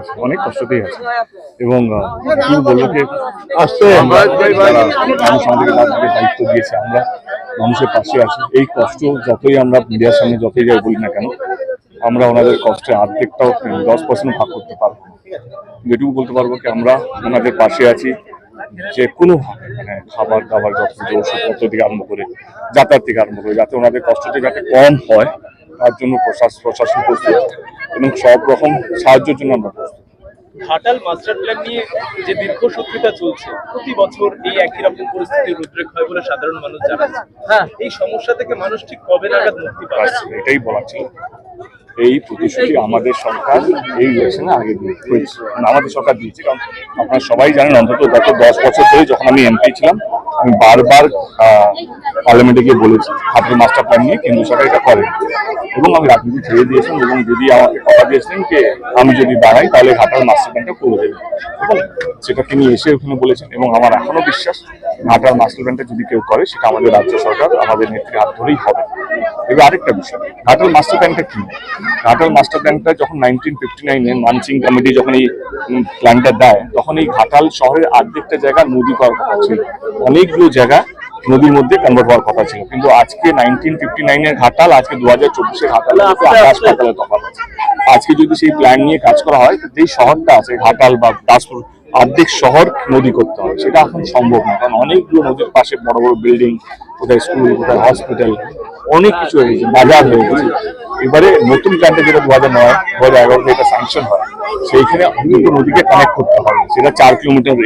আছে, অনেক কষ্টতেই আছে। এবং কি বলবো যে মানুষ আমাদেরকে রাজনীতির দায়িত্ব দিয়েছে, আমরা মানুষের পাশে আছি। এই কষ্ট যতই আমরা মিডিয়ার সামনে যতই যাই বলি না কেন, আমরা ওনাদের কষ্টের অর্ধেকটাও 10% ভাগ করতে পারবো। যেটুকু বলতে পারবো কি আমরা ওনাদের পাশে আছি, যে কোনো মানে খাবার দাবার যত ওষুধপত্র থেকে আরম্ভ করে যাতায়াত থেকে আরম্ভ করে, যাতে ওনাদের কষ্টটা যাতে কম হয় তার জন্য প্রশাসন প্রস্তুত এবং সব রকম সাহায্যের জন্য আমরা প্রস্তুত। ঘাটাল মাস্টার প্ল্যান নিয়ে যে দীর্ঘসূত্রিতা চলছে, প্রতি বছর এই একই রকম পরিস্থিতির উদ্রেক হয় বলে সাধারণ মানুষ জানাচ্ছে। এই সমস্যা থেকে মানুষ ঠিক কবে নাগাদ মুক্তি পাবে? এটাই বলার ছিল। এই প্রতিশ্রুতি আমাদের সরকার এই ইলেকশনে আগে দিয়েছে, আমাদের সরকার দিয়েছে। কারণ আপনারা সবাই জানেন, অন্তত গত 10 বছর ধরে যখন আমি এমপি ছিলাম, আমি বারবার পার্লামেন্টে গিয়ে বলেছি ঘাটাল মাস্টার প্ল্যান নিয়ে কেন্দ্র সরকার এটা করে, এবং আমি রাজনীতি ছেড়ে দিয়েছিলাম। এবং যদি আমাকে কথা দিয়েছিলেন যে আমি যদি দাঁড়াই তাহলে ঘাটাল মাস্টার প্ল্যানটা করে দেবেন, এবং সেটা তিনি এসে ওখানে বলেছেন। এবং আমার এখনো বিশ্বাস ঘাটাল মাস্টার প্ল্যানটা যদি কেউ করে সেটা আমাদের রাজ্য সরকার, আমাদের নেত্রীর হাত ধরেই হবে। এবার আরেকটা বিষয়, ঘাটাল মাস্টার প্ল্যানটা কি? ঘাটাল মাস্টার প্ল্যানটা যখন 1959-এ মানসিং কমিটি যখন এই প্ল্যানটা দেয়, তখন এই ঘাটাল শহরের অর্ধেকটা জায়গা নদী করার কথা ছিল, অনেকগুলো জায়গা নদীর মধ্যে কনভার্ট হওয়ার কথা ছিল। কিন্তু আজকে 1959-এর ঘাটাল, আজকে 2024-এর ঘাটাল আকাশ পাতালের তফাৎ আছে। আজকে যদি সেই প্ল্যান নিয়ে কাজ করা হয়, যেই শহরটা আছে ঘাটাল বা দাসপুর, অর্ধেক শহর নদী করতে হবে, সেটা এখন সম্ভব না। কারণ অনেকগুলো নদীর পাশে বড় বড় বিল্ডিং, কোথায় স্কুল, কোথায় হসপিটাল, অনেক কিছু হয়ে গেছে, বাজার হয়ে গেছে। এবারে নতুন প্ল্যানটা যেটা 2009-2011-তে এটা স্যাংশন হয়, সেইখানে দুটো নদীকে কানেক্ট করতে হবে। সেটা 4 কিলোমিটার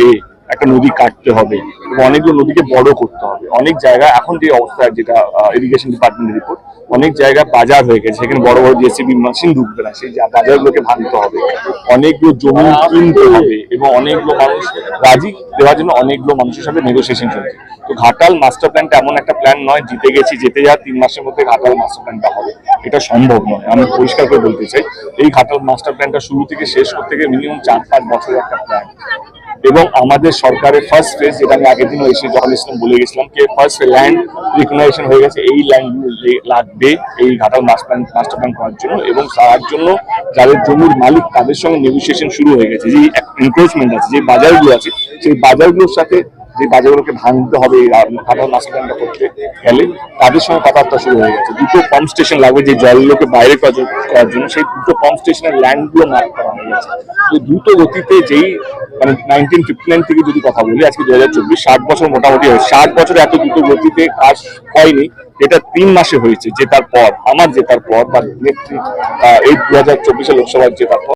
একটা নদী কাটতে হবে এবং অনেকগুলো নদীকে বড় করতে হবে। অনেক জায়গায় এখন যে অবস্থা, যেটা ইরিগেশন ডিপার্টমেন্টের রিপোর্ট, অনেক জায়গায় বাজার হয়ে গেছে, সেখানে বড় বড় জেসিবি মেশিন ঢুকবে না, সেই বাজারগুলোকে ভাঙতে হবে, অনেকগুলো জমি কিনতে হবে, এবং অনেকগুলো মানুষ রাজি দেওয়ার জন্য অনেকগুলো মানুষের সাথে নেগোসিয়েশন চলছে। তো ঘাটাল মাস্টার প্ল্যানটা এমন একটা প্ল্যান নয়, জিতে গেছি, যেতে যা 3 মাসের মধ্যে ঘাটাল মাস্টার প্ল্যানটা হবে, এটা সম্ভব নয়। আমি পরিষ্কার করে বলতে চাই, এই ঘাটাল মাস্টার প্ল্যানটা শুরু থেকে শেষ করতে গেলে মিনিমাম 4-5 বছরের একটা প্ল্যান। এবং আমাদের সরকারের ফার্স্ট ফেজ, যেটা আমি আগের দিনও এসে যখন ইসলাম বলে গেছিলাম, যে ফার্স্ট ল্যান্ড রিকগনাইজেশন হয়ে গেছে, এই ল্যান্ড লাগবে এই ঘাটাল মাস্টার প্ল্যান করার জন্য। এবং তার জন্য যাদের জমির মালিক তাদের সঙ্গে নেগোসিয়েশন শুরু হয়ে গেছে। যে এনক্রোচমেন্ট আছে, যে বাজারগুলো আছে, সেই বাজারগুলোর সাথে যে বাজারগুলোকে ভাঙতে হবে এই ঘাটাল মাস্টার প্ল্যানটা করতে গেলে, তাদের সঙ্গে কথাবার্তা শুরু হয়ে গেছে। 2টো পাম্প স্টেশন লাগবে যে জলগুলোকে বাইরে করার জন্য, সেই 2টো পাম্প স্টেশনের ল্যান্ডগুলো মার্ক করা হয়ে গেছে। তো দ্রুত গতিতে, যেই মানে 1959 থেকে যদি কথা বলি, আজকে 2024, 60 বছর মোটামুটি হয়েছে। 60 বছরে এত দ্রুত গতিতে কাজ হয়নি, এটা 3 মাসে হয়েছে। জেতার পর, আমার জেতার পর বা নেত্রী এই 2024-এ লোকসভার জেতার পর